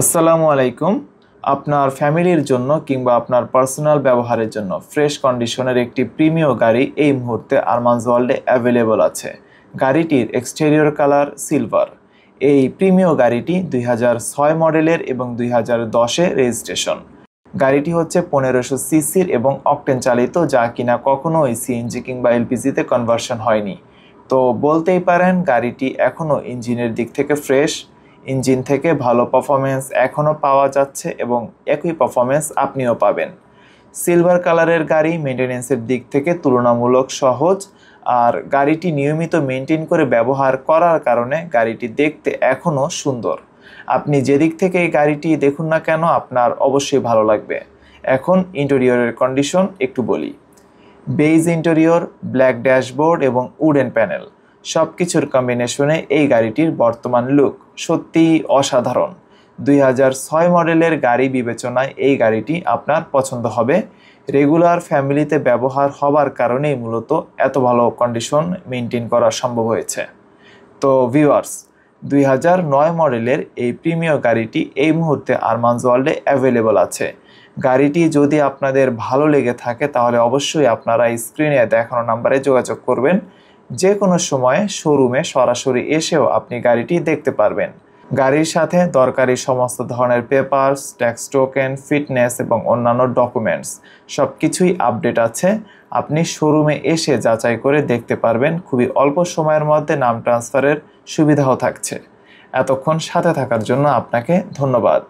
আসসালামু আলাইকুম। আপনার ফ্যামিলির জন্য কিংবা আপনার পার্সোনাল ব্যবহারের জন্য ফ্রেশ কন্ডিশনের একটি প্রিমিয় গাড়ি এই মুহূর্তে আরমানস ওয়ার্ল্ডে অ্যাভেলেবল আছে। গাড়িটির এক্সটেরিয়র কালার সিলভার। এই প্রিমিয় গাড়িটি 2006 মডেলের এবং 2010-এ রেজিস্ট্রেশন। গাড়িটি হচ্ছে 1500 সিসির এবং অকটেন চালিত, যা কিনা কখনোই সিএনজি কিংবা এলপিজিতে কনভার্সন হয়নি। তো বলতেই পারেন গাড়িটি এখনও ইঞ্জিনের দিক থেকে ফ্রেশ। ইঞ্জিন থেকে ভালো পারফরমেন্স এখনও পাওয়া যাচ্ছে এবং একই পারফরমেন্স আপনিও পাবেন। সিলভার কালারের গাড়ি মেনটেন্যান্সের দিক থেকে তুলনামূলক সহজ, আর গাড়িটি নিয়মিত মেনটেন করে ব্যবহার করার কারণে গাড়িটি দেখতে এখনও সুন্দর। আপনি যেদিক থেকে এই গাড়িটি দেখুন না কেন আপনার অবশ্যই ভালো লাগবে। এখন ইন্টেরিয়রের কন্ডিশন একটু বলি। বেইজ ইন্টেরিয়র, ব্ল্যাক ড্যাশবোর্ড এবং উডেন প্যানেল সব কিছুর কম্বিনেশনে এই গাড়িটির বর্তমান লুক সত্যিই অসাধারণ। 2006 মডেলের গাড়ি বিবেচনায় এই গাড়িটি আপনার পছন্দ হবে। রেগুলার ফ্যামিলিতে ব্যবহার হবার কারণেই মূলত এত ভালো কন্ডিশন মেনটেন করা সম্ভব হয়েছে। তো ভিউয়ার্স, 2009 মডেলের এই প্রিমিয় গাড়িটি এই মুহূর্তে আরমানস ওয়ার্ল্ডে অ্যাভেলেবল আছে। গাড়িটি যদি আপনাদের ভালো লেগে থাকে তাহলে অবশ্যই আপনারা স্ক্রিনে দেখানো নাম্বারে যোগাযোগ করবেন। যে কোনো সময় শোরুমে সরাসরি এসেও আপনি গাড়িটি দেখতে পারবেন। গাড়ির সাথে দরকারি সমস্ত ধরনের পেপারস, ট্যাক্স টোকেন, ফিটনেস এবং অন্যান্য ডকুমেন্টস সব কিছুই আপডেট আছে। আপনি শোরুমে এসে যাচাই করে দেখতে পারবেন। খুবই অল্প সময়ের মধ্যে নাম ট্রান্সফারের সুবিধাও থাকছে। এতক্ষণ সাথে থাকার জন্য আপনাকে ধন্যবাদ।